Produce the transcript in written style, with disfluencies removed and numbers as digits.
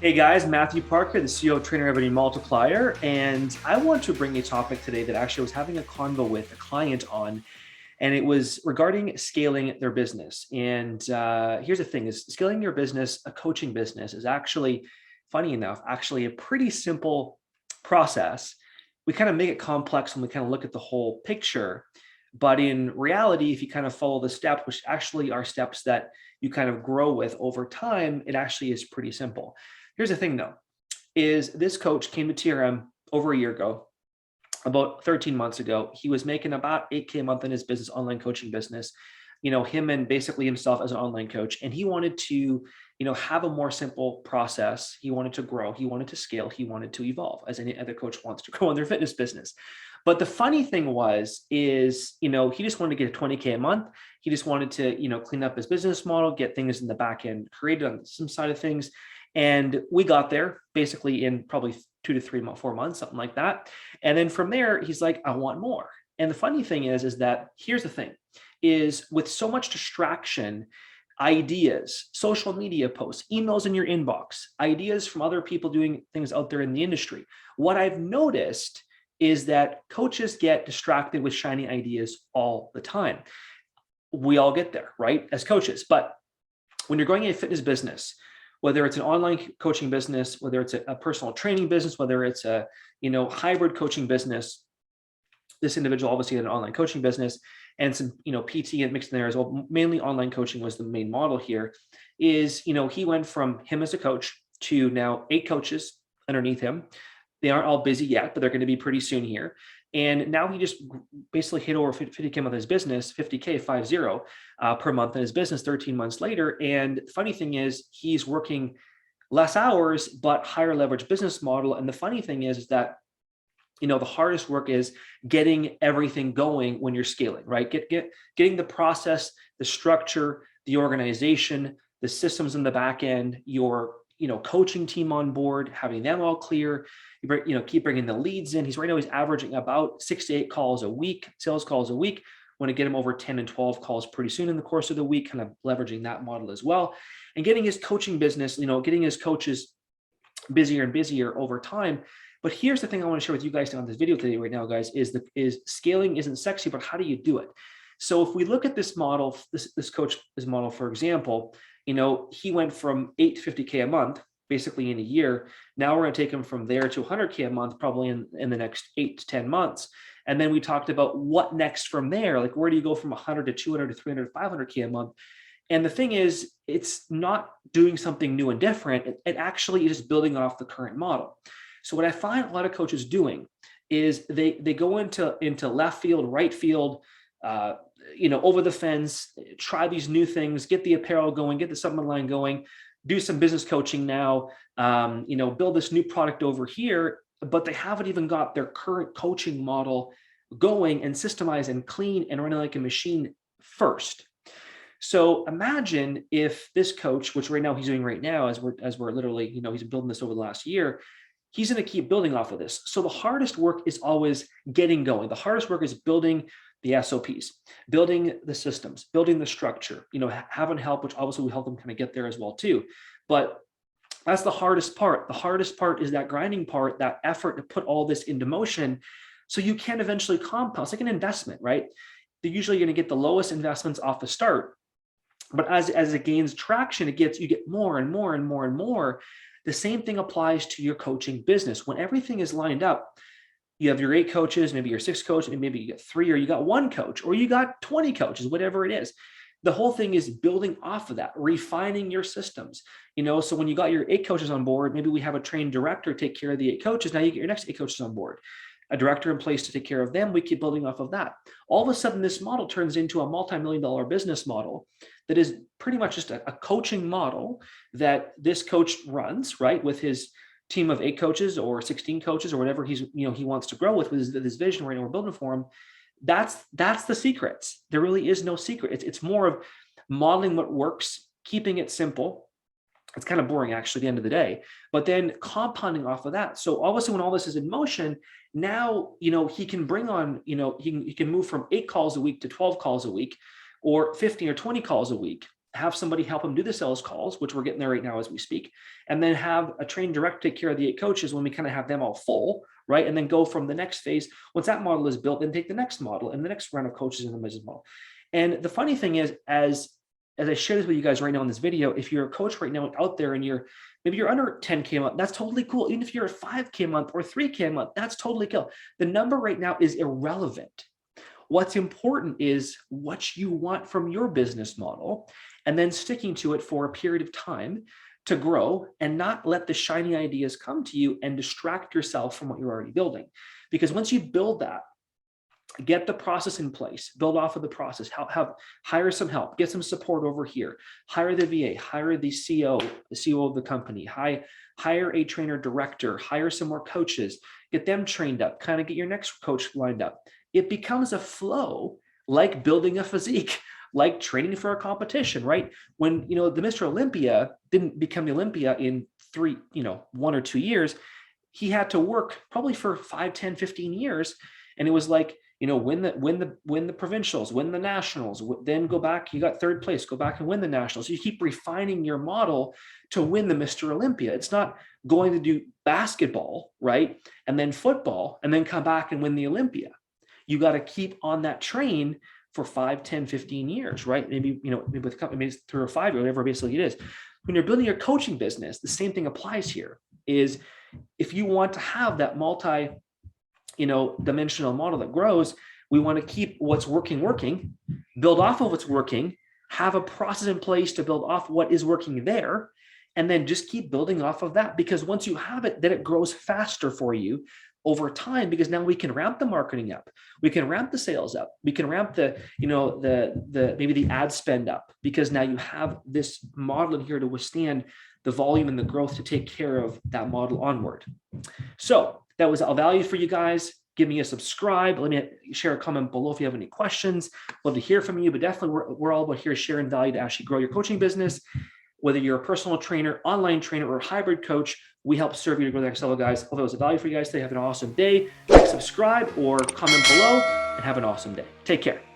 Hey guys, Matthew Parker, the CEO of Trainer Revenue Multiplier, and I want to bring a topic today that actually I was having a convo with a client on, and it was regarding scaling their business. And here's the thing: is scaling your business, a coaching business, is actually, funny enough, actually a pretty simple process. We kind of make it complex when we kind of look at the whole picture, but in reality, if you kind of follow the steps, which actually are steps that you kind of grow with over time, it actually is pretty simple. Here's the thing though, is this coach came to TRM over a year ago, about 13 months ago. He was making about 8K a month in his business, online coaching business, him and basically himself as an online coach. And he wanted to, have a more simple process. He wanted to grow, he wanted to scale, he wanted to evolve as any other coach wants to grow in their fitness business. But the funny thing is, he just wanted to get a 20K a month. He just wanted to, clean up his business model, get things in the back end created on some side of things. And we got there basically in probably 4 months, something like that. And then from there, he's like, I want more. And the funny thing is that here's the thing, is with so much distraction, ideas, social media posts, emails in your inbox, ideas from other people doing things out there in the industry. What I've noticed is that coaches get distracted with shiny ideas all the time. We all get there, right? As coaches. But when you're going in a fitness business, whether it's an online coaching business, whether it's a personal training business, whether it's a hybrid coaching business, this individual obviously had an online coaching business and some PT and mixed in there as well. Mainly online coaching was the main model here. Is he went from him as a coach to now 8 coaches underneath him. They aren't all busy yet, but they're going to be pretty soon here. And now he just basically hit over 50K a month in his business, 50K 50 per month in his business 13 months later. And the funny thing is he's working less hours, but higher leverage business model. And the funny thing is that, the hardest work is getting everything going when you're scaling, right? Getting the process, the structure, the organization, the systems in the back end, your coaching team on board, having them all clear. Keep bringing the leads in. He's averaging about 6 to 8 calls a week, sales calls a week. Want to get him over 10 and 12 calls pretty soon in the course of the week, kind of leveraging that model as well. And getting his coaching business, getting his coaches busier and busier over time. But here's the thing I want to share with you guys on this video today right now, guys, is scaling isn't sexy, but how do you do it? So if we look at this model, this coach's model, for example, he went from 8 to 50K a month, basically in a year. Now we're going to take him from there to 100K a month, probably in the next 8 to 10 months. And then we talked about what next from there, like where do you go from 100 to 200 to 300, 500K a month? And the thing is, it's not doing something new and different. It actually is building off the current model. So what I find a lot of coaches doing is they go into left field, right field, over the fence, try these new things, get the apparel going, get the supplement line going, do some business coaching now, build this new product over here, but they haven't even got their current coaching model going and systemized and clean and running like a machine first. So imagine if this coach, which right now he's doing right now, as we're literally, he's building this over the last year, he's going to keep building off of this. So the hardest work is always getting going. The hardest work is building the SOPs, building the systems, building the structure, having help, which obviously will help them kind of get there as well too. But that's the hardest part. The hardest part is that grinding part, that effort to put all this into motion so you can eventually compound. It's like an investment, right? They're usually going to get the lowest investments off the start. But as it gains traction, you get more and more and more and more. The same thing applies to your coaching business. When everything is lined up, you have your 8 coaches, maybe your 6 coaches, maybe you got 3, or you got 1 coach, or you got 20 coaches, whatever it is. The whole thing is building off of that, refining your systems. So when you got your 8 coaches on board, maybe we have a trained director take care of the 8 coaches. Now you get your next 8 coaches on board, a director in place to take care of them. We keep building off of that. All of a sudden, this model turns into a multi-million-dollar business model that is pretty much just a coaching model that this coach runs, right, with his team of 8 coaches or 16 coaches or whatever he wants to grow with his vision right now we're building for him. That's the secrets. There really is no secret. It's more of modeling what works, keeping it simple. It's kind of boring actually at the end of the day, but then compounding off of that. So obviously when all this is in motion, now, he can bring on, he can move from 8 calls a week to 12 calls a week, or 15 or 20 calls a week. have somebody help them do the sales calls, which we're getting there right now as we speak, and then have a trained director take care of the 8 coaches when we kind of have them all full, right? And then go from the next phase. Once that model is built, then take the next model and the next round of coaches in the business model. And the funny thing is, as I share this with you guys right now in this video, if you're a coach right now out there and maybe you're under 10K a month, that's totally cool. Even if you're at 5K a month or 3K a month, that's totally cool. The number right now is irrelevant. What's important is what you want from your business model, and then sticking to it for a period of time to grow and not let the shiny ideas come to you and distract yourself from what you're already building. Because once you build that, get the process in place, build off of the process, hire some help, get some support over here, hire the VA, hire the CEO of the company, hire a trainer director, hire some more coaches, get them trained up, kind of get your next coach lined up. It becomes a flow, like building a physique, like training for a competition, right? When, the Mr. Olympia didn't become the Olympia in 1 or 2 years, he had to work probably for 5, 10, 15 years. And it was like, win the provincials, win the nationals, then go back, you got 3rd place, go back and win the nationals. You keep refining your model to win the Mr. Olympia. It's not going to do basketball, right? And then football, and then come back and win the Olympia. You got to keep on that train for 5, 10, 15 years, right? Maybe, maybe with a company, maybe it's 3 or 5 or whatever basically it is. When you're building your coaching business, the same thing applies here. Is if you want to have that dimensional model that grows, we want to keep what's working, build off of what's working, have a process in place to build off what is working there, and then just keep building off of that. Because once you have it, then it grows faster for you over time, because now we can ramp the marketing up, we can ramp the sales up, we can ramp the maybe the ad spend up, because now you have this model in here to withstand the volume and the growth to take care of that model onward. So that was all value for you guys. Give me a subscribe. Let me share a comment below if you have any questions. Love to hear from you, but definitely we're all about here sharing value to actually grow your coaching business. Whether you're a personal trainer, online trainer, or hybrid coach, we help serve you to grow the next level, guys. Hope that was a value for you guys today. Have an awesome day. Like, subscribe, or comment below, and have an awesome day. Take care.